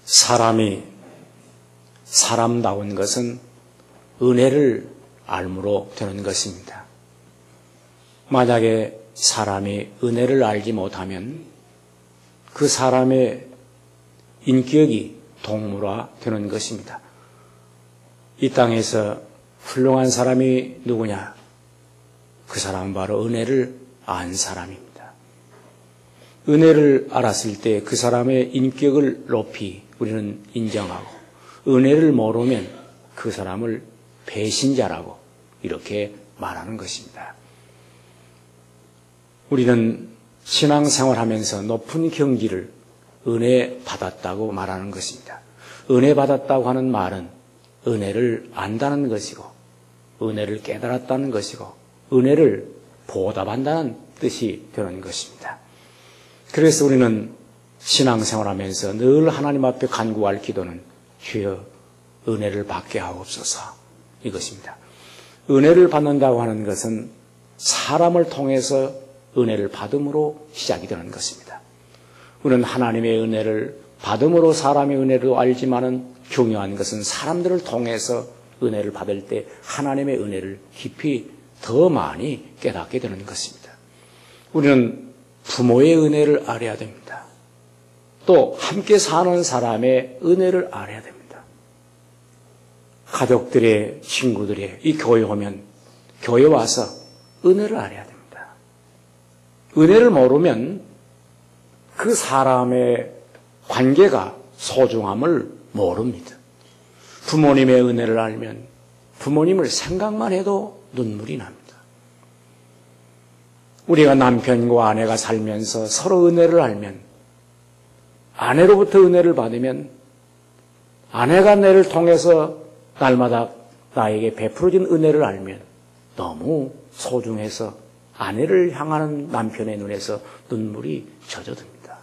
사람이 사람다운 것은 은혜를 알므로 되는 것입니다. 만약에 사람이 은혜를 알지 못하면 그 사람의 인격이 동물화 되는 것입니다. 이 땅에서 훌륭한 사람이 누구냐? 그 사람은 바로 은혜를 안 사람입니다. 은혜를 알았을 때 그 사람의 인격을 높이 우리는 인정하고, 은혜를 모르면 그 사람을 배신자라고 이렇게 말하는 것입니다. 우리는 신앙생활하면서 높은 경지를 은혜 받았다고 말하는 것입니다. 은혜 받았다고 하는 말은 은혜를 안다는 것이고, 은혜를 깨달았다는 것이고, 은혜를 보답한다는 뜻이 되는 것입니다. 그래서 우리는 신앙생활하면서 늘 하나님 앞에 간구할 기도는 주여 은혜를 받게 하옵소서, 이것입니다. 은혜를 받는다고 하는 것은 사람을 통해서 은혜를 받음으로 시작이 되는 것입니다. 우리는 하나님의 은혜를 받음으로 사람의 은혜도 알지만은 중요한 것은 사람들을 통해서 은혜를 받을 때 하나님의 은혜를 깊이 더 많이 깨닫게 되는 것입니다. 우리는 부모의 은혜를 알아야 됩니다. 또 함께 사는 사람의 은혜를 알아야 됩니다. 가족들의, 친구들의 이 교회 오면 교회 와서 은혜를 알아야 됩니다. 은혜를 모르면 그 사람의 관계가 소중함을 모릅니다. 부모님의 은혜를 알면 부모님을 생각만 해도 눈물이 납니다. 우리가 남편과 아내가 살면서 서로 은혜를 알면, 아내로부터 은혜를 받으면 아내가 나를 통해서 날마다 나에게 베풀어진 은혜를 알면 너무 소중해서 아내를 향하는 남편의 눈에서 눈물이 젖어듭니다.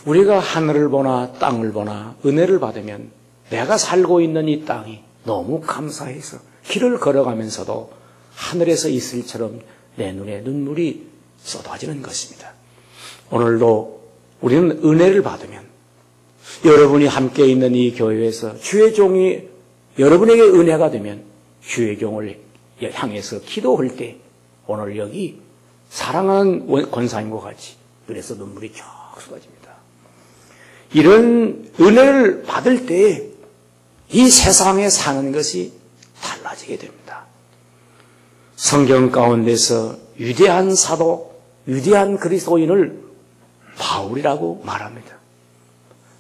우리가 하늘을 보나 땅을 보나 은혜를 받으면 내가 살고 있는 이 땅이 너무 감사해서 길을 걸어가면서도 하늘에서 이슬처럼 내 눈에 눈물이 쏟아지는 것입니다. 오늘도 우리는 은혜를 받으면, 여러분이 함께 있는 이 교회에서 주의 종이 여러분에게 은혜가 되면 주의 종을 향해서 기도할 때 오늘 여기 사랑하는 권사님과 같이 그래서 눈물이 쭉 쏟아집니다. 이런 은혜를 받을 때 이 세상에 사는 것이 달라지게 됩니다. 성경 가운데서 위대한 사도, 위대한 그리스도인을 바울이라고 말합니다.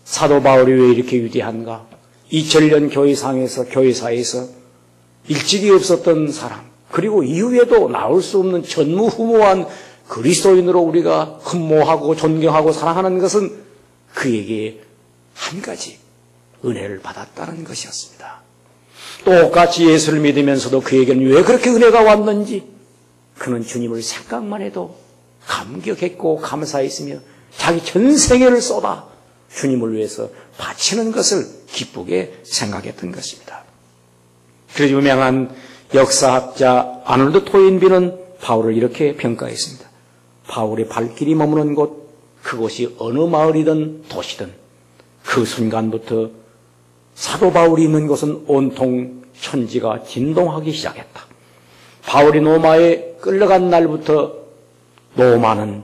사도 바울이 왜 이렇게 위대한가? 2000년 교회사에서 일찍이 없었던 사람, 그리고 이후에도 나올 수 없는 전무후무한 그리스도인으로 우리가 흠모하고 존경하고 사랑하는 것은 그에게 한 가지 은혜를 받았다는 것이었습니다. 똑같이 예수를 믿으면서도 그에게는 왜 그렇게 은혜가 왔는지 그는 주님을 생각만 해도 감격했고 감사했으며 자기 전생애를 쏟아 주님을 위해서 바치는 것을 기쁘게 생각했던 것입니다. 그래서 유명한 역사학자 아놀드 토인비는 바울을 이렇게 평가했습니다. 바울의 발길이 머무는 곳, 그곳이 어느 마을이든 도시든 그 순간부터 사도 바울이 있는 곳은 온통 천지가 진동하기 시작했다. 바울이 로마에 끌려간 날부터 로마는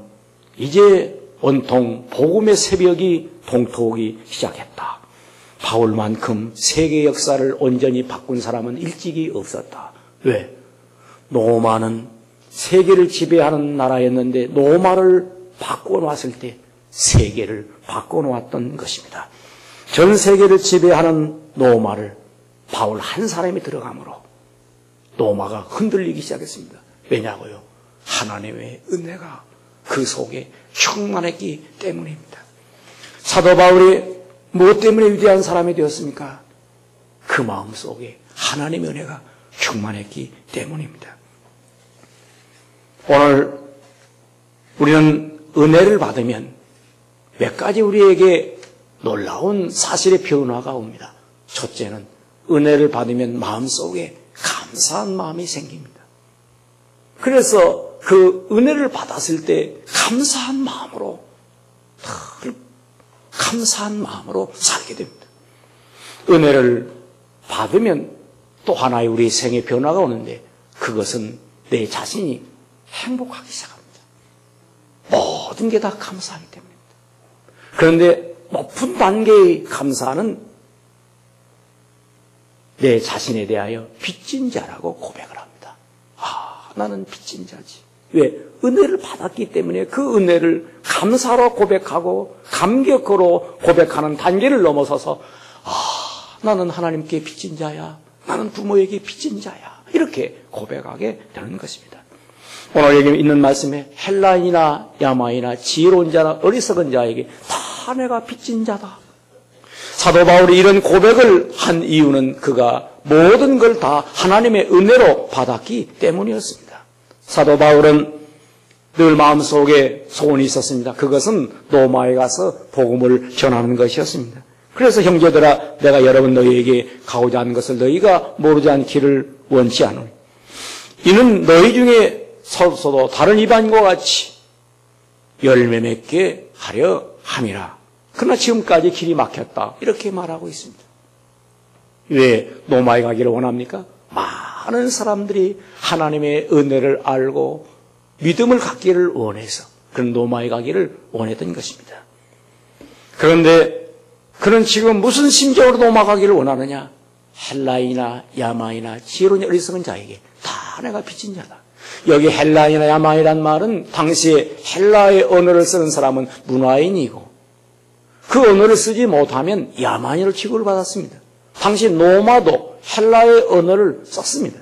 이제 온통 복음의 새벽이 동토하기 시작했다. 바울만큼 세계 역사를 온전히 바꾼 사람은 일찍이 없었다. 왜? 로마는 세계를 지배하는 나라였는데 로마를 바꿔놓았을 때 세계를 바꿔놓았던 것입니다. 전 세계를 지배하는 로마를 바울 한 사람이 들어가므로 로마가 흔들리기 시작했습니다. 왜냐고요? 하나님의 은혜가 그 속에 충만했기 때문입니다. 사도 바울이 무엇 때문에 위대한 사람이 되었습니까? 그 마음 속에 하나님의 은혜가 충만했기 때문입니다. 오늘 우리는 은혜를 받으면 몇 가지 우리에게 놀라운 사실의 변화가 옵니다. 첫째는 은혜를 받으면 마음속에 감사한 마음이 생깁니다. 그래서 그 은혜를 받았을 때 감사한 마음으로 감사한 마음으로 살게 됩니다. 은혜를 받으면 또 하나의 우리 생의 변화가 오는데 그것은 내 자신이 행복하기 시작합니다. 모든 게 다 감사하기 때문입니다. 그런데 높은 단계의 감사는 내 자신에 대하여 빚진 자라고 고백을 합니다. 나는 빚진 자지. 왜? 은혜를 받았기 때문에 그 은혜를 감사로 고백하고 감격으로 고백하는 단계를 넘어서서 나는 하나님께 빚진 자야. 나는 부모에게 빚진 자야. 이렇게 고백하게 되는 것입니다. 오늘 여기 있는 말씀에 헬라인이나 야마이나 지혜로운 자나 어리석은 자에게 다 내가 빚진 자다. 사도 바울이 이런 고백을 한 이유는 그가 모든 걸 다 하나님의 은혜로 받았기 때문이었습니다. 사도 바울은 늘 마음속에 소원이 있었습니다. 그것은 로마에 가서 복음을 전하는 것이었습니다. 그래서 형제들아, 내가 여러분 너희에게 가고자 하는 것을 너희가 모르지 않기를 원치 않으니 이는 너희 중에 서도 다른 이방인과 같이 열매 맺게 하려 함이라. 그러나 지금까지 길이 막혔다. 이렇게 말하고 있습니다. 왜 로마에 가기를 원합니까? 많은 사람들이 하나님의 은혜를 알고 믿음을 갖기를 원해서 그런 로마에 가기를 원했던 것입니다. 그런데 그는 지금 무슨 심정으로 로마 가기를 원하느냐? 헬라이나 야마이나 지혜로운 어리석은 자에게 다 내가 빚진 자다. 여기 헬라이나 야마이란 말은 당시에 헬라의 언어를 쓰는 사람은 문화인이고 그 언어를 쓰지 못하면 야만인으로 취급을 받았습니다. 당시 로마도 헬라의 언어를 썼습니다.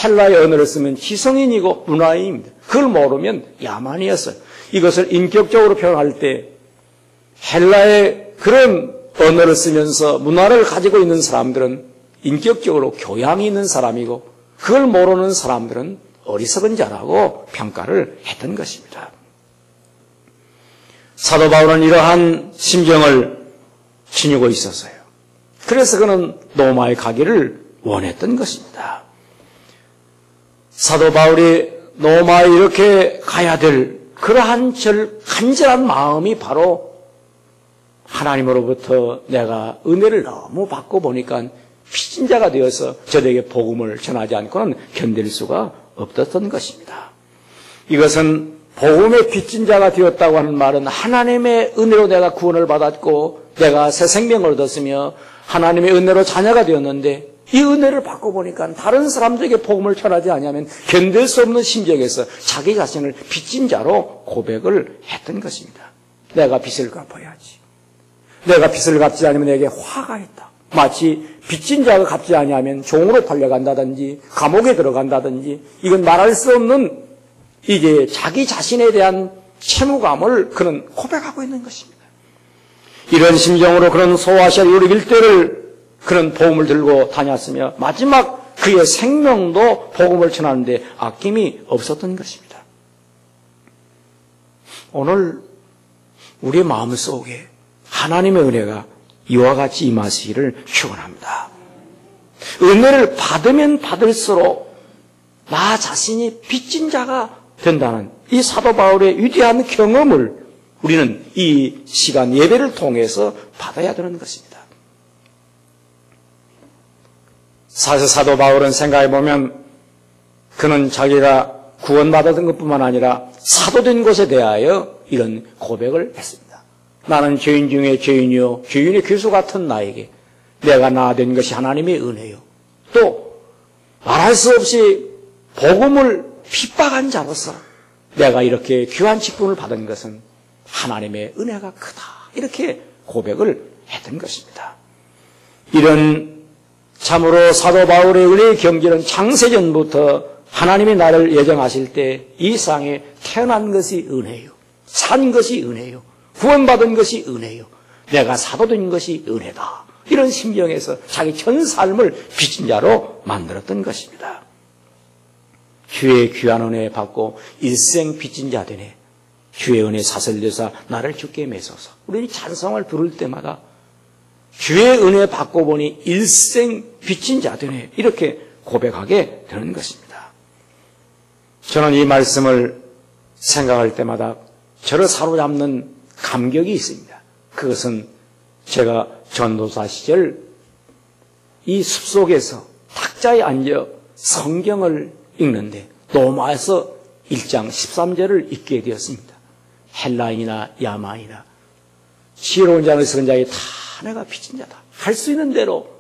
헬라의 언어를 쓰면 지성인이고 문화인입니다. 그걸 모르면 야만이었어요. 이것을 인격적으로 표현할 때 헬라의 그런 언어를 쓰면서 문화를 가지고 있는 사람들은 인격적으로 교양이 있는 사람이고 그걸 모르는 사람들은 어리석은 자라고 평가를 했던 것입니다. 사도 바울은 이러한 심정을 지니고 있었어요. 그래서 그는 로마에 가기를 원했던 것입니다. 사도 바울이 로마에 이렇게 가야 될 그러한 간절한 마음이 바로 하나님으로부터 내가 은혜를 너무 받고 보니까 빚진 자가 되어서 저에게 복음을 전하지 않고는 견딜 수가 없었던 것입니다. 이것은 복음의 빚진 자가 되었다고 하는 말은 하나님의 은혜로 내가 구원을 받았고 내가 새 생명을 얻었으며 하나님의 은혜로 자녀가 되었는데 이 은혜를 받고 보니까 다른 사람들에게 복음을 전하지 않으면 견딜 수 없는 심정에서 자기 자신을 빚진 자로 고백을 했던 것입니다. 내가 빚을 갚아야지. 내가 빚을 갚지 않으면 내게 화가 있다. 마치 빚진 자가 갚지 아니하면 종으로 팔려간다든지 감옥에 들어간다든지 이건 말할 수 없는 이제 자기 자신에 대한 채무감을 그는 고백하고 있는 것입니다. 이런 심정으로 그런 소아시아 유럽 일대를 그런 복음을 들고 다녔으며 마지막 그의 생명도 복음을 전하는데 아낌이 없었던 것입니다. 오늘 우리의 마음속에 하나님의 은혜가 이와 같이 임하시기를 축원합니다. 은혜를 받으면 받을수록 나 자신이 빚진 자가 된다는 이 사도 바울의 위대한 경험을 우리는 이 시간 예배를 통해서 받아야 되는 것입니다. 사실 사도 바울은 생각해보면 그는 자기가 구원받았던 것뿐만 아니라 사도된 것에 대하여 이런 고백을 했습니다. 나는 죄인 중에 죄인이요 죄인의 괴수 같은 나에게 내가 나된 것이 하나님의 은혜요. 또 말할 수 없이 복음을 핍박한 자로서 내가 이렇게 귀한 직분을 받은 것은 하나님의 은혜가 크다. 이렇게 고백을 했던 것입니다. 이런 참으로 사도 바울의 은혜의 경지는 창세전부터 하나님이 나를 예정하실 때 이 세상에 태어난 것이 은혜요. 산 것이 은혜요. 구원받은 것이 은혜요. 내가 사도된 것이 은혜다. 이런 심정에서 자기 전 삶을 빚진 자로 만들었던 것입니다. 주의 귀한 은혜 받고 일생 빚진 자 되네. 주의 은혜 사슬되사 나를 주께 매소서. 우리는 찬송을 부를 때마다 주의 은혜 받고 보니 일생 빚진 자 되네. 이렇게 고백하게 되는 것입니다. 저는 이 말씀을 생각할 때마다 저를 사로잡는 감격이 있습니다. 그것은 제가 전도사 시절 이 숲속에서 탁자에 앉아 성경을 읽는데 로마서 1장 13절을 읽게 되었습니다. 헬라인이나 야마인이나 지혜로운 자는 선자에 다 내가 빚진 자다. 할 수 있는 대로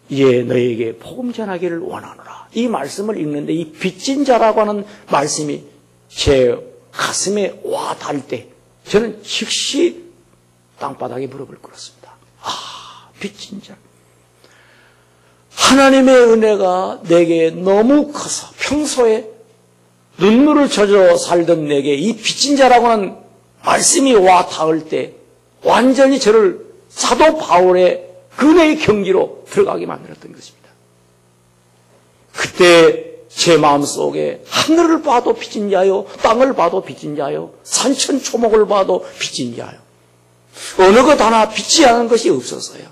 이제 너에게 복음 전하기를 원하노라. 이 말씀을 읽는데 이 빚진 자라고 하는 말씀이 제 가슴에 와 닿을 때 저는 즉시 땅바닥에 무릎을 꿇었습니다. 아, 빚진 자. 하나님의 은혜가 내게 너무 커서 평소에 눈물을 젖어 살던 내게 이 빚진 자라고 하는 말씀이 와 닿을 때 완전히 저를 사도 바울의 은혜의 경지로 들어가게 만들었던 것입니다. 그때 제 마음속에 하늘을 봐도 빚진 자요, 땅을 봐도 빚진 자요, 산천초목을 봐도 빚진 자요. 어느 것 하나 빚지 않은 것이 없었어요.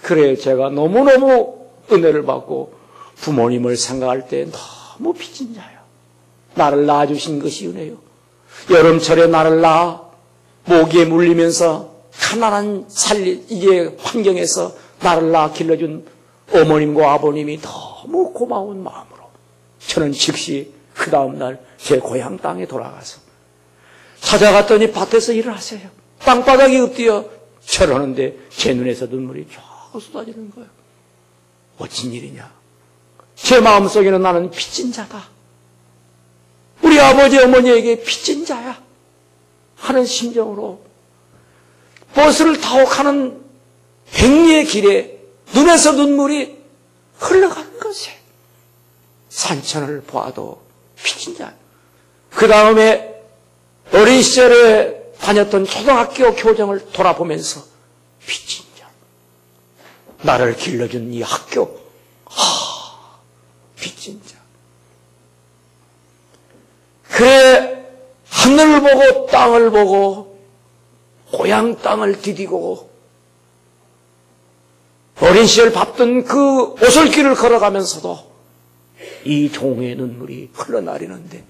그래 제가 너무너무 은혜를 받고 부모님을 생각할 때 너무 빚진 자요. 나를 낳아주신 것이 은혜요. 여름철에 나를 낳아 모기에 물리면서 가난한 이제 환경에서 나를 낳아 길러준 어머님과 아버님이 너무 고마운 마음으로 저는 즉시 그 다음날 제 고향 땅에 돌아가서 찾아갔더니 밭에서 일을 하세요. 땅바닥에 엎드려 절하는데 제 눈에서 눈물이 쫙 쏟아지는 거예요. 어찌 일이냐. 제 마음속에는 나는 빚진 자다. 우리 아버지 어머니에게 빚진 자야 하는 심정으로 버스를 타고 가는 백리의 길에 눈에서 눈물이 흘러가는 것이 산천을 봐도 빚진 자. 그 다음에 어린 시절에 다녔던 초등학교 교정을 돌아보면서 빚진 자. 나를 길러준 이 학교, 빚진 자. 그래 하늘을 보고 땅을 보고 고향 땅을 디디고 어린 시절 밟던 그 오솔길을 걸어가면서도 이 종의 눈물이 흘러나리는데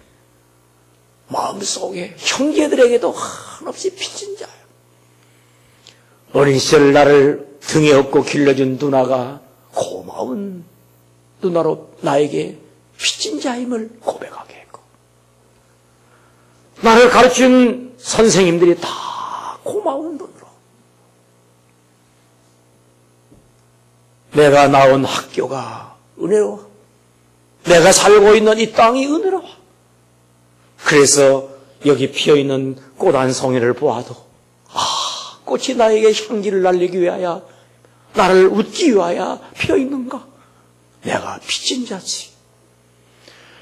마음속에 형제들에게도 한없이 빚진 자예요. 어린 시절 나를 등에 업고 길러준 누나가 고마운 누나로 나에게 빚진 자임을 고백하게 했고 나를 가르친 선생님들이 다 고마운 분으로 내가 나온 학교가 은혜로워. 내가 살고 있는 이 땅이 은혜로워. 그래서 여기 피어있는 꽃 한 송이를 보아도 꽃이 나에게 향기를 날리기 위하여 나를 웃기 위하여 피어있는가. 내가 빚진 자지.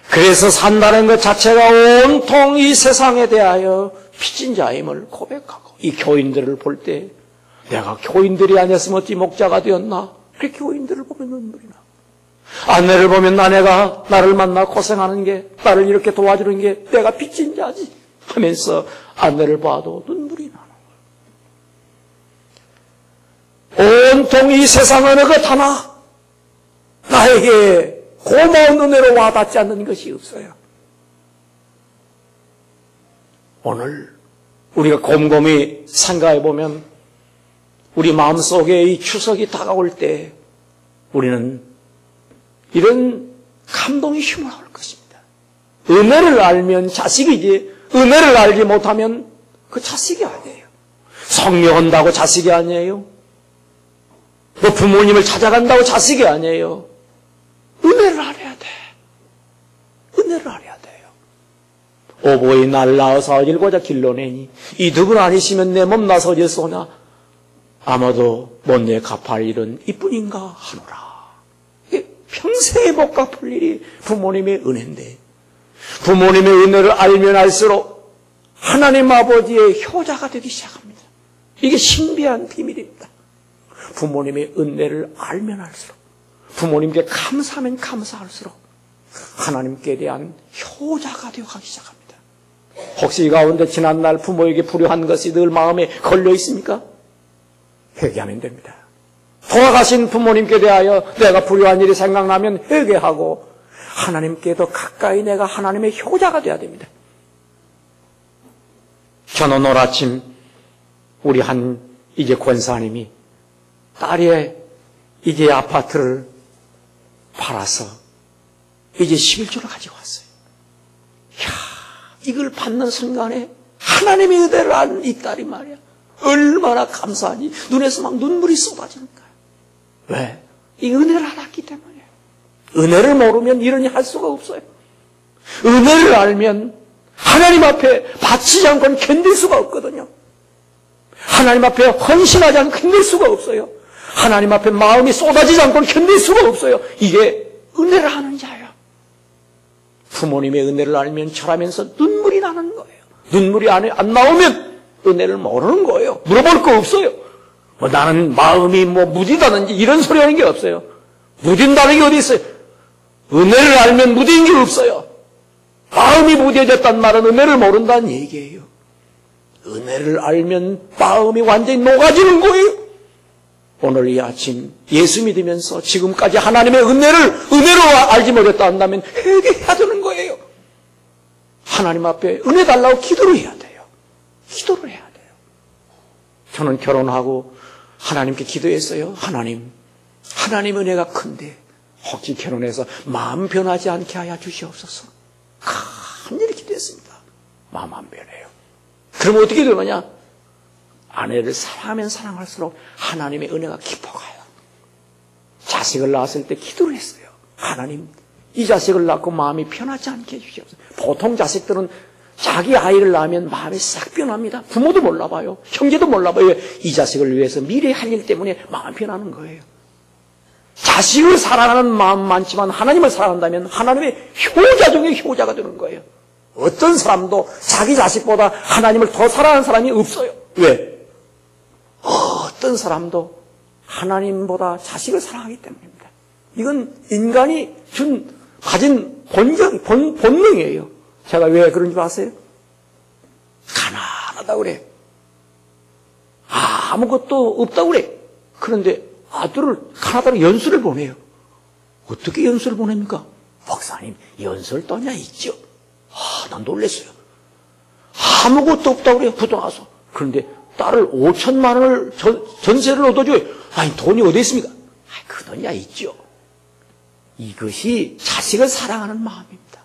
그래서 산다는 것 자체가 온통 이 세상에 대하여 빚진 자임을 고백하고 이 교인들을 볼 때 내가 교인들이 아니었으면 어찌 목자가 되었나. 그렇게 교인들을 보면 눈물이 나. 아내를 보면 아내가 나를 만나 고생하는 게 나를 이렇게 도와주는 게 내가 빚진 자지 하면서 아내를 봐도 눈물이 나는 거예요. 온통 이 세상 어느 것 하나 나에게 고마운 은혜로 와닿지 않는 것이 없어요. 오늘 우리가 곰곰이 생각해 보면 우리 마음속에 이 추석이 다가올 때 우리는 이런 감동이 휘몰아올 것입니다. 은혜를 알면 자식이지 은혜를 알지 못하면 그 자식이 아니에요. 성령한다고 자식이 아니에요. 뭐 부모님을 찾아간다고 자식이 아니에요. 은혜를 알아야 돼. 은혜를 알아야 돼요. 오보이 날 낳아서 어질고자 길러내니 이 누군 아니시면 내 몸 나서 어딜 쏘냐. 아마도 못 내 갚을 일은 이뿐인가 하노라. 평생에 못 갚을 일이 부모님의 은혜인데 부모님의 은혜를 알면 알수록 하나님 아버지의 효자가 되기 시작합니다. 이게 신비한 비밀입니다. 부모님의 은혜를 알면 알수록 부모님께 감사하면 감사할수록 하나님께 대한 효자가 되어가기 시작합니다. 혹시 이 가운데 지난날 부모에게 불효한 것이 늘 마음에 걸려 있습니까? 회개하면 됩니다. 돌아가신 부모님께 대하여 내가 불효한 일이 생각나면 회개하고 하나님께 더 가까이 내가 하나님의 효자가 되어야 됩니다. 저는 오늘 아침 우리 이제 권사님이 딸의 이제 아파트를 팔아서 이제 11조를 가지고 왔어요. 이야, 이걸 받는 순간에 하나님의 은혜를 안 이 딸이 말이야. 얼마나 감사하니 눈에서 막 눈물이 쏟아지는 거야. 왜? 이 은혜를 알았기 때문에. 은혜를 모르면 이런 일 할 수가 없어요. 은혜를 알면 하나님 앞에 바치지 않고는 견딜 수가 없거든요. 하나님 앞에 헌신하지 않고 견딜 수가 없어요. 하나님 앞에 마음이 쏟아지지 않고는 견딜 수가 없어요. 이게 은혜를 하는 자예요. 부모님의 은혜를 알면 절하면서 눈물이 나는 거예요. 눈물이 안 나오면 은혜를 모르는 거예요. 물어볼 거 없어요. 나는 마음이 무디다든지 이런 소리 하는 게 없어요. 무딘다는 게 어디 있어요? 은혜를 알면 무딘 게 없어요. 마음이 무뎌졌단 말은 은혜를 모른다는 얘기예요. 은혜를 알면 마음이 완전히 녹아지는 거예요. 오늘 이 아침 예수 믿으면서 지금까지 하나님의 은혜로 알지 못했다 한다면 회개해야 되는 거예요. 하나님 앞에 은혜 달라고 기도를 해야 돼요. 기도를 해야 돼요. 저는 결혼하고 하나님께 기도했어요. 하나님 은혜가 큰데 혹시 결혼해서 마음 변하지 않게 하여 주시옵소서. 간절히 기도했습니다. 마음 안 변해요. 그럼 어떻게 되느냐? 아내를 사랑하면 사랑할수록 하나님의 은혜가 깊어가요. 자식을 낳았을 때 기도를 했어요. 하나님, 이 자식을 낳고 마음이 편하지 않게 해주시옵소서. 보통 자식들은 자기 아이를 낳으면 마음이 싹 변합니다. 부모도 몰라봐요. 형제도 몰라봐요. 이 자식을 위해서 미래에 할 일 때문에 마음이 변하는 거예요. 자식을 사랑하는 마음 많지만 하나님을 사랑한다면 하나님의 효자 중에 효자가 되는 거예요. 어떤 사람도 자기 자식보다 하나님을 더 사랑하는 사람이 없어요. 왜? 어떤 사람도 하나님보다 자식을 사랑하기 때문입니다. 이건 인간이 가진 본능이에요. 제가 왜 그런지 아세요? 가난하다고 그래. 아무것도 없다고 그래. 그런데 아들을 가나다로 연수를 보내요. 어떻게 연수를 보냅니까? 목사님, 연수를 떠냐 있죠. 난 놀랐어요. 아무것도 없다고 그래요. 부동와서. 그런데 딸을 5천만 원을 전세를 얻어줘요. 아니, 돈이 어디 있습니까? 그 돈이야 있죠. 이것이 자식을 사랑하는 마음입니다.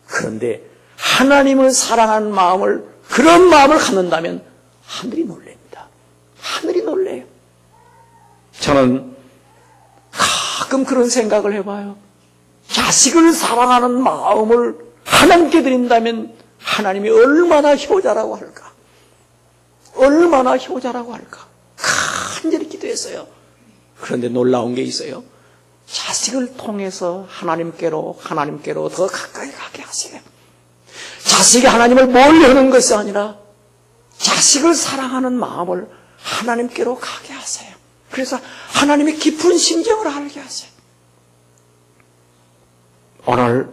그런데 하나님을 사랑하는 마음을, 그런 마음을 갖는다면 하늘이 놀랍니다. 하늘이 놀래요. 저는 가끔 그런 생각을 해봐요. 자식을 사랑하는 마음을 하나님께 드린다면 하나님이 얼마나 효자라고 할까? 얼마나 효자라고 할까? 간절히 기도했어요. 그런데 놀라운 게 있어요. 자식을 통해서 하나님께로 더 가까이 가게 하세요. 자식이 하나님을 멀리하는 것이 아니라 자식을 사랑하는 마음을 하나님께로 가게 하세요. 그래서 하나님의 깊은 심정을 알게 하세요. 오늘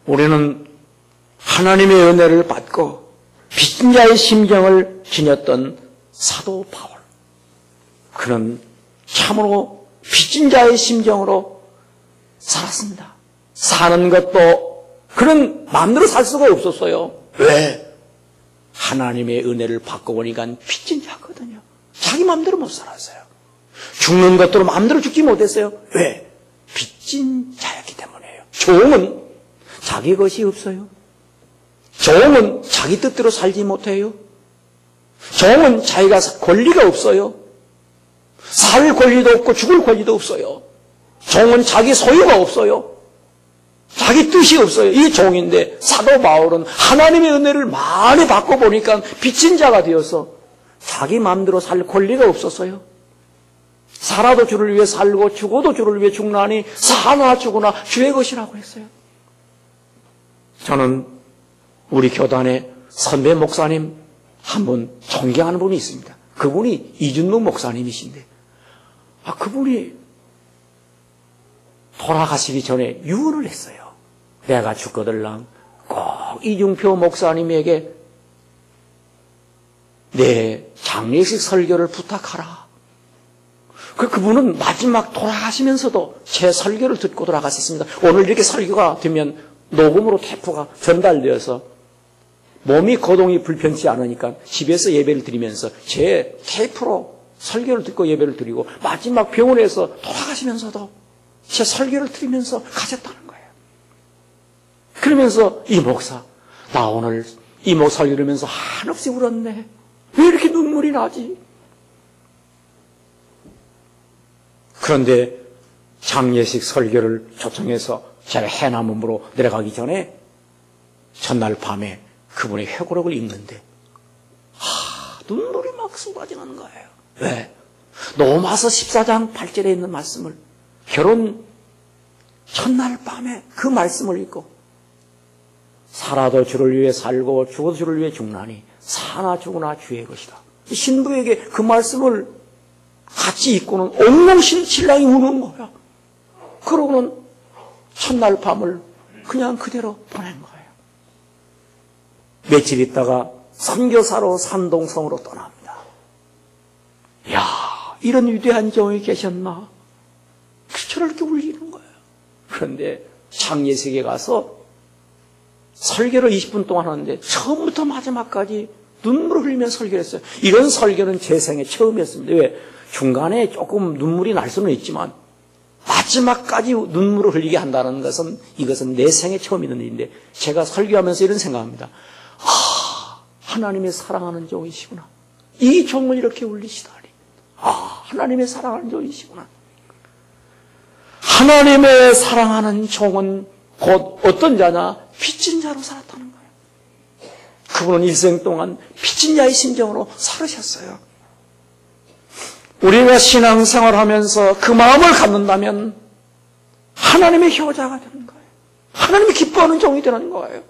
우리는 하나님의 은혜를 받고 빚진 자의 심정을 지녔던 사도 바울. 그는 참으로 빚진 자의 심정으로 살았습니다. 사는 것도 그런 마음대로 살 수가 없었어요. 왜? 하나님의 은혜를 받고 보니까 빚진 자거든요. 자기 마음대로 못 살았어요. 죽는 것도 마음대로 죽지 못했어요. 왜? 빚진 자였기 때문이에요. 종은 자기 것이 없어요. 종은 자기 뜻대로 살지 못해요. 종은 자기가 권리가 없어요. 살 권리도 없고 죽을 권리도 없어요. 종은 자기 소유가 없어요. 자기 뜻이 없어요. 이게 종인데 사도 바울은 하나님의 은혜를 많이 받고 보니까 빚진 자가 되어서 자기 마음대로 살 권리가 없었어요. 살아도 주를 위해 살고 죽어도 주를 위해 죽나니 사나 죽으나 주의 것이라고 했어요. 저는 우리 교단의 선배 목사님 한 분 존경하는 분이 있습니다. 그분이 이준묵 목사님이신데 그분이 돌아가시기 전에 유언을 했어요. 내가 죽거들랑 꼭 이중표 목사님에게 내 장례식 설교를 부탁하라. 그분은 마지막 돌아가시면서도 제 설교를 듣고 돌아가셨습니다. 오늘 이렇게 설교가 되면 녹음으로 테이프가 전달되어서 몸이 거동이 불편치 않으니까 집에서 예배를 드리면서 제 테이프로 설교를 듣고 예배를 드리고 마지막 병원에서 돌아가시면서도 제 설교를 들으면서 가셨다는 거예요. 그러면서 이 목사, 나 오늘 이 목사 설교 들으면서 한없이 울었네. 왜 이렇게 눈물이 나지? 그런데 장례식 설교를 초청해서 제가 해남음으로 내려가기 전에 전날 밤에 그분의 회고록을 읽는데 눈물이 막 쏟아지는 거예요. 왜? 로마서 14장 8절에 있는 말씀을 결혼 첫날 밤에 그 말씀을 읽고 살아도 주를 위해 살고 죽어도 주를 위해 죽나니 사나 죽으나 주의 것이다. 신부에게 그 말씀을 같이 읽고는 엉엉 신랑이 우는 거야. 그러고는 첫날 밤을 그냥 그대로 보낸 거예요. 며칠 있다가 선교사로 산동성으로 떠납니다. 야, 이런 위대한 종이 계셨나? 저를 이렇게 울리는 거예요. 그런데 장례식에 가서 설교를 20분 동안 하는데 처음부터 마지막까지 눈물을 흘리며 설교를 했어요. 이런 설교는 제 생애 처음이었습니다. 왜? 중간에 조금 눈물이 날 수는 있지만 마지막까지 눈물을 흘리게 한다는 것은 이것은 내 생애 처음 있는 일인데 제가 설교하면서 이런 생각합니다. 하나님의 사랑하는 종이시구나. 이 종을 이렇게 울리시다니. 하나님의 사랑하는 종이시구나. 하나님의 사랑하는 종은 곧 어떤 자냐? 빚진 자로 살았다는 거예요. 그분은 일생 동안 빚진 자의 심정으로 살으셨어요. 우리가 신앙생활하면서 그 마음을 갖는다면 하나님의 효자가 되는 거예요. 하나님이 기뻐하는 종이 되는 거예요.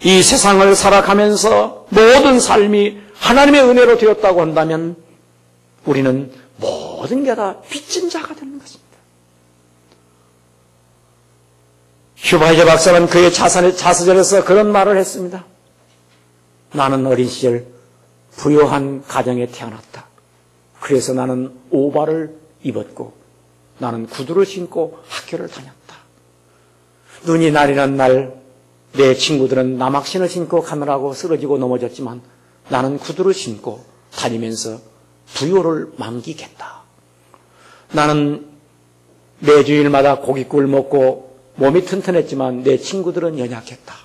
이 세상을 살아가면서 모든 삶이 하나님의 은혜로 되었다고 한다면 우리는 모든 게 다 빚진 자가 되는 것입니다. 슈바이저 박사는 그의 자서전에서 그런 말을 했습니다. 나는 어린 시절 부유한 가정에 태어났다. 그래서 나는 오바를 입었고 나는 구두를 신고 학교를 다녔다. 눈이 내리는 날 내 친구들은 남학신을 신고 가느라고 쓰러지고 넘어졌지만 나는 구두를 신고 다니면서 부요를 만끽했다. 나는 매주일마다 고깃국을 먹고 몸이 튼튼했지만 내 친구들은 연약했다.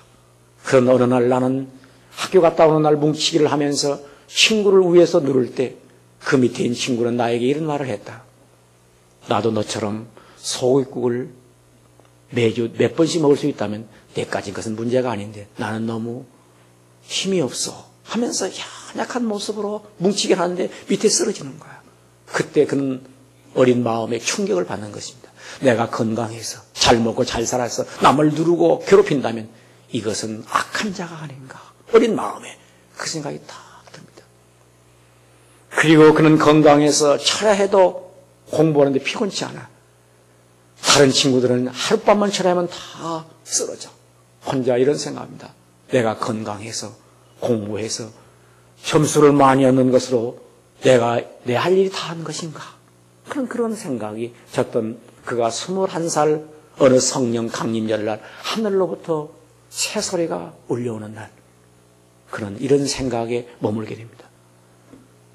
그런 어느 날 나는 학교 갔다 오는 날 뭉치기를 하면서 친구를 위에서 누를 때 그 밑에 있는 친구는 나에게 이런 말을 했다. 나도 너처럼 소고기국을 매주 몇 번씩 먹을 수 있다면 내까진 것은 문제가 아닌데 나는 너무 힘이 없어 하면서 연약한 모습으로 뭉치기를 하는데 밑에 쓰러지는 거야. 그때 그는 어린 마음에 충격을 받는 것입니다. 내가 건강해서 잘 먹고 잘 살아서 남을 누르고 괴롭힌다면 이것은 악한 자가 아닌가. 어린 마음에 그 생각이 딱 듭니다. 그리고 그는 건강해서 철야해도 공부하는데 피곤치 않아. 다른 친구들은 하룻밤만 철야하면 다 쓰러져. 혼자 이런 생각합니다. 내가 건강해서 공부해서 점수를 많이 얻는 것으로 내가 내 할 일이 다 한 것인가. 그런 생각이 졌던 그가 21살 어느 성령 강림절 날 하늘로부터 새소리가 울려오는 날 그는 이런 생각에 머물게 됩니다.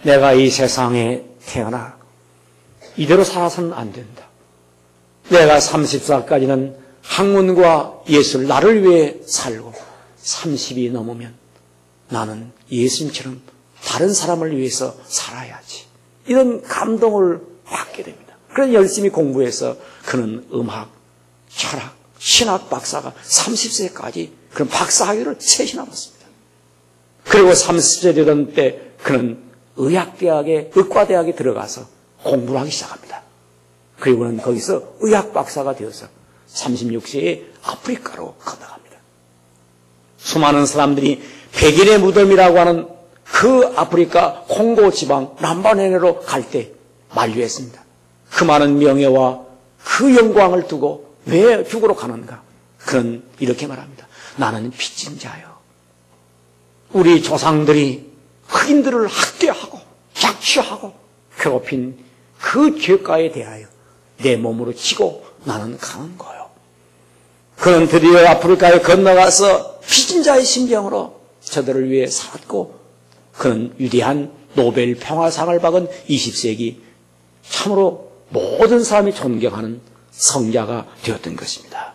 내가 이 세상에 태어나 이대로 살아서는 안 된다. 내가 30살까지는 학문과 예술 나를 위해 살고 30이 넘으면 나는 예수님처럼 다른 사람을 위해서 살아야지. 이런 감동을 받게 됩니다. 그래서 열심히 공부해서 그는 음악, 철학, 신학 박사가 30세까지 그런 박사학위를 셋이나 받습니다. 그리고 30세 되던 때 그는 의과대학에 들어가서 공부를 하기 시작합니다. 그리고는 거기서 의학 박사가 되어서 36세에 아프리카로 건너갑니다. 수많은 사람들이 백인의 무덤이라고 하는 그 아프리카 콩고 지방 람바네네로 갈 때 만류했습니다. 그 많은 명예와 그 영광을 두고 왜 죽으러 가는가? 그는 이렇게 말합니다. 나는 빚진 자요. 우리 조상들이 흑인들을 학대하고 착취하고 괴롭힌 그 죄가에 대하여 내 몸으로 지고 나는 가는 거요. 그는 드디어 아프리카에 건너가서 빚진 자의 심정으로 저들을 위해 살았고 그는 위대한 노벨 평화상을 받은 20세기 참으로 모든 사람이 존경하는 성자가 되었던 것입니다.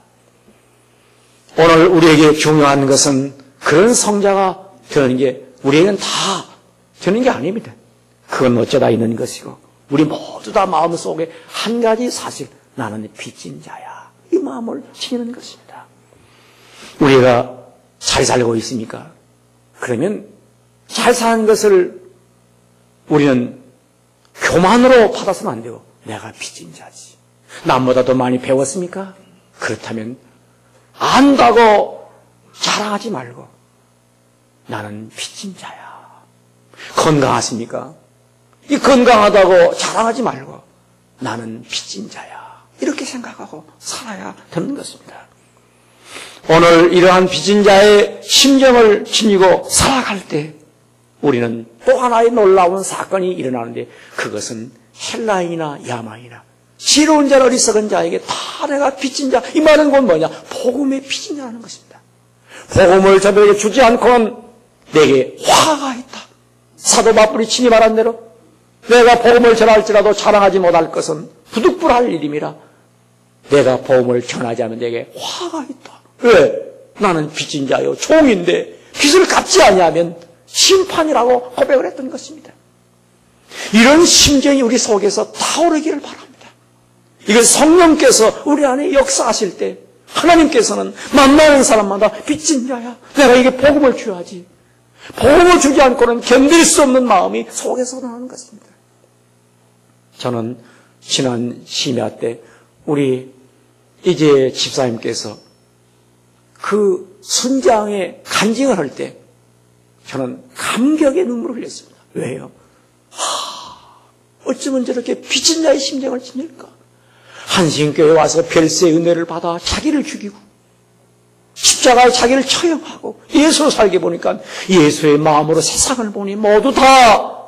오늘 우리에게 중요한 것은 그런 성자가 되는 게 우리에게는 다 되는 게 아닙니다. 그건 어쩌다 있는 것이고 우리 모두 다 마음속에 한 가지 사실, 나는 빚진 자야, 이 마음을 지니는 것입니다. 우리가 잘 살고 있습니까? 그러면 잘 사는 것을 우리는 교만으로 받아서는 안 되고 내가 빚진 자지. 남보다 더 많이 배웠습니까? 그렇다면 안다고 자랑하지 말고 나는 빚진 자야. 건강하십니까? 이 건강하다고 자랑하지 말고 나는 빚진 자야. 이렇게 생각하고 살아야 되는 것입니다. 오늘 이러한 빚진 자의 심정을 지니고 살아갈 때 우리는 또 하나의 놀라운 사건이 일어나는데 그것은 헬라이나 야마이나 지혜로운 자나 어리석은 자에게 다 내가 빚진 자, 이 말은 곧 뭐냐? 복음의 빚진 자라는 것입니다. 복음을 저들에게 주지 않고는 내게 화가 있다. 사도 바울이 친히 말한 대로 내가 복음을 전할지라도 자랑하지 못할 것은 부득불할 일임이라. 내가 복음을 전하지 않으면 내게 화가 있다. 왜? 나는 빚진 자요 종인데 빚을 갚지 아니하면 심판이라고 고백을 했던 것입니다. 이런 심정이 우리 속에서 타오르기를 바랍니다. 이건 성령께서 우리 안에 역사하실 때 하나님께서는 만나는 사람마다 빚진 자야, 내가 이게 복음을 줘야지. 복음을 주지 않고는 견딜 수 없는 마음이 속에서 나오는 것입니다. 저는 지난 심야 때 우리 이제 집사님께서 그 순장에 간증을 할 때 저는 감격의 눈물을 흘렸습니다. 왜요? 어쩌면 저렇게 빚진 자의 심정을 지닐까? 한신교회에 와서 별세의 은혜를 받아 자기를 죽이고 십자가에 자기를 처형하고 예수로 살게 보니까 예수의 마음으로 세상을 보니 모두 다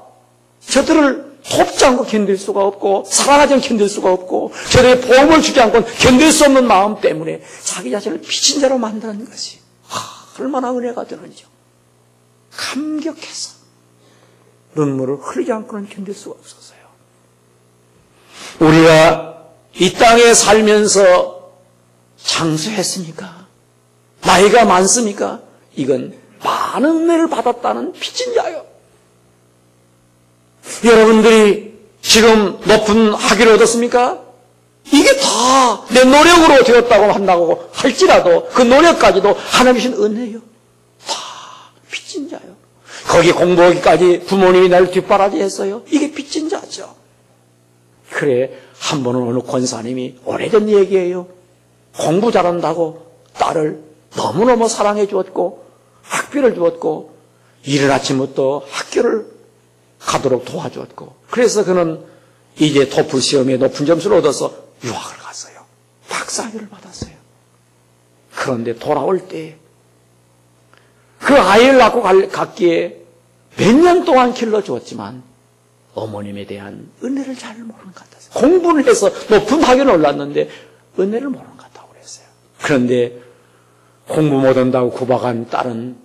저들을 돕지 않고 견딜 수가 없고 사랑하지 않고 견딜 수가 없고 저들의 보험을 주지 않고 견딜 수 없는 마음 때문에 자기 자신을 빚진 자로 만드는 것이 얼마나 은혜가 되는지요. 감격해서 눈물을 흘리지 않고는 견딜 수가 없었어요. 우리가 이 땅에 살면서 장수했습니까? 나이가 많습니까? 이건 많은 은혜를 받았다는 빚진 자요. 여러분들이 지금 높은 학위를 얻었습니까? 이게 다 내 노력으로 되었다고 한다고 할지라도 그 노력까지도 하나님 주신 은혜요. 다 빚진 자요. 거기 공부하기까지 부모님이 날 뒷바라지했어요. 이게 빚진 자죠. 그래, 한 번은 어느 권사님이 오래전 얘기예요. 공부 잘한다고 딸을 너무너무 사랑해 주었고 학비를 주었고 이른 아침부터 학교를 가도록 도와주었고 그래서 그는 이제 토플 시험에 높은 점수를 얻어서 유학을 갔어요. 박사학위를 받았어요. 그런데 돌아올 때 그 아이를 낳고 갔기에 몇 년 동안 길러주었지만 어머님에 대한 은혜를 잘 모르는 것 같았어요. 공부를 해서 높은 학위를 올랐는데 은혜를 모르는 것 같다고 그랬어요. 그런데 공부 못한다고 구박한 딸은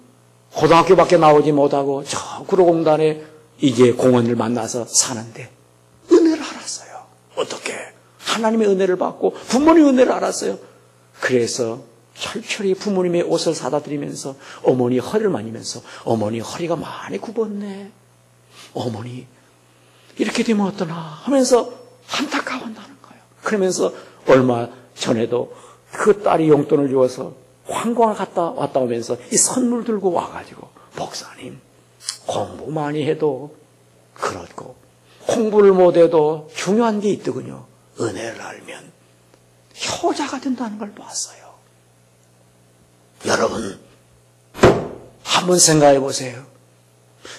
고등학교밖에 나오지 못하고 저 구로공단에 이제 공원을 만나서 사는데 은혜를 알았어요. 어떻게? 하나님의 은혜를 받고 부모님의 은혜를 알았어요. 그래서 철철히 부모님의 옷을 사다 드리면서 어머니 허리를 만지면서 어머니 허리가 많이 굽었네. 어머니 이렇게 되면 어떠나 하면서 안타까워한다는 거예요. 그러면서 얼마 전에도 그 딸이 용돈을 주어서 관광을 갔다 왔다 오면서 이 선물 들고 와가지고 목사님 공부 많이 해도 그렇고 공부를 못해도 중요한 게 있더군요. 은혜를 알면 효자가 된다는 걸 봤어요. 여러분 한번 생각해 보세요.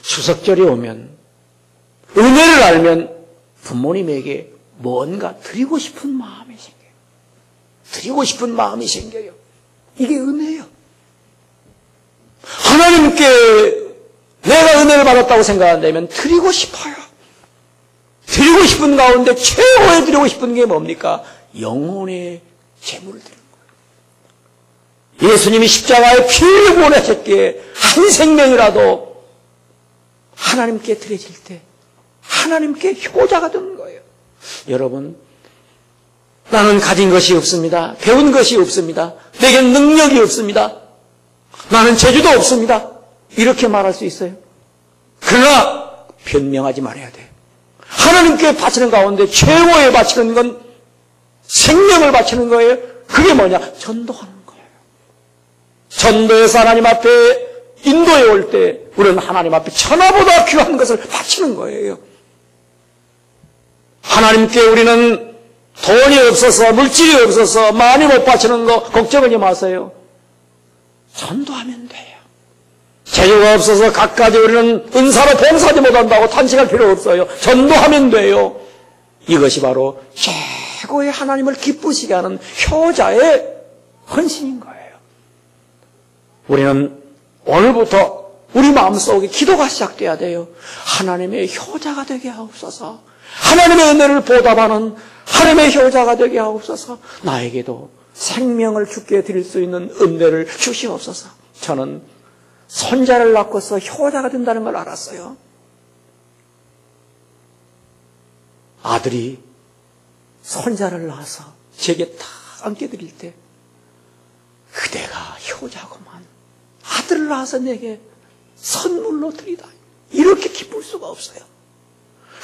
추석절이 오면 은혜를 알면 부모님에게 뭔가 드리고 싶은 마음이 생겨요. 드리고 싶은 마음이 생겨요. 이게 은혜예요. 하나님께 내가 은혜를 받았다고 생각한다면 드리고 싶어요. 드리고 싶은 가운데 최고에 드리고 싶은 게 뭡니까? 영혼의 재물을 드리는 거예요. 예수님이 십자가에 피를 보내셨기에 한 생명이라도 하나님께 드려질 때 하나님께 효자가 되는 거예요. 여러분, 나는 가진 것이 없습니다. 배운 것이 없습니다. 내겐 능력이 없습니다. 나는 재주도 없습니다. 이렇게 말할 수 있어요. 그러나 변명하지 말아야 돼요. 하나님께 바치는 가운데 최고에 바치는 건 생명을 바치는 거예요. 그게 뭐냐? 전도하는 거예요. 전도에서 하나님 앞에 인도에 올 때 우리는 하나님 앞에 천하보다 귀한 것을 바치는 거예요. 하나님께 우리는 돈이 없어서 물질이 없어서 많이 못 바치는 거 걱정하지 마세요. 전도하면 돼요. 재주가 없어서 갖가지 우리는 은사로 봉사하지 못한다고 탄식할 필요 없어요. 전도하면 돼요. 이것이 바로 최고의 하나님을 기쁘시게 하는 효자의 헌신인 거예요. 우리는 오늘부터 우리 마음속에 기도가 시작돼야 돼요. 하나님의 효자가 되게 하옵소서. 하나님의 은혜를 보답하는 하나님의 효자가 되게 하옵소서. 나에게도 생명을 주께 드릴 수 있는 은혜를 주시옵소서. 저는 손자를 낳고서 효자가 된다는 걸 알았어요. 아들이 손자를 낳아서 제게 딱 안겨드릴 때 그대가 효자구만. 아들을 낳아서 내게 선물로 드리다. 이렇게 기쁠 수가 없어요.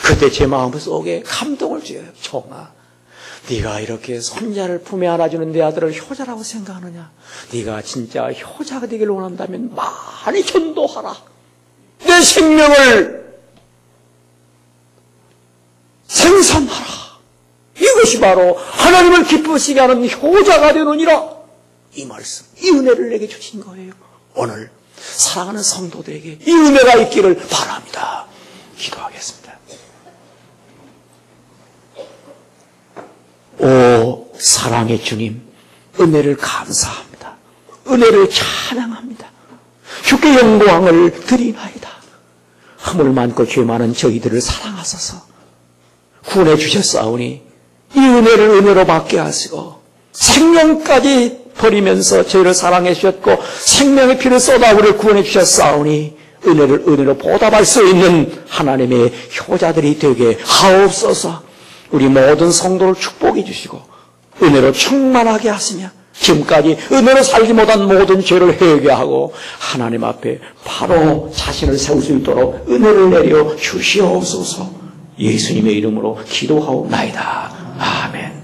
그때 제 마음속에 감동을 줘요. 종아, 네가 이렇게 손자를 품에 안아주는 내 아들을 효자라고 생각하느냐? 네가 진짜 효자가 되기를 원한다면 많이 전도하라. 내 생명을 생산하라. 이것이 바로 하나님을 기쁘시게 하는 효자가 되느니라. 이 말씀, 이 은혜를 내게 주신 거예요. 오늘 사랑하는 성도들에게 이 은혜가 있기를 바랍니다. 기도하겠습니다. 오 사랑의 주님, 은혜를 감사합니다. 은혜를 찬양합니다. 주께 영광을 드리나이다. 허물 많고 죄 많은 저희들을 사랑하소서. 구원해 주셨사오니 이 은혜를 은혜로 받게 하시고 생명까지 버리면서 저희를 사랑해 주셨고 생명의 피를 쏟아 우리를 구원해 주셨사오니 은혜를 은혜로 보답할 수 있는 하나님의 효자들이 되게 하옵소서. 우리 모든 성도를 축복해 주시고 은혜로 충만하게 하시며 지금까지 은혜로 살지 못한 모든 죄를 회개하고 하나님 앞에 바로 자신을 세울 수 있도록 은혜를 내려 주시옵소서. 예수님의 이름으로 기도하옵나이다. 아멘.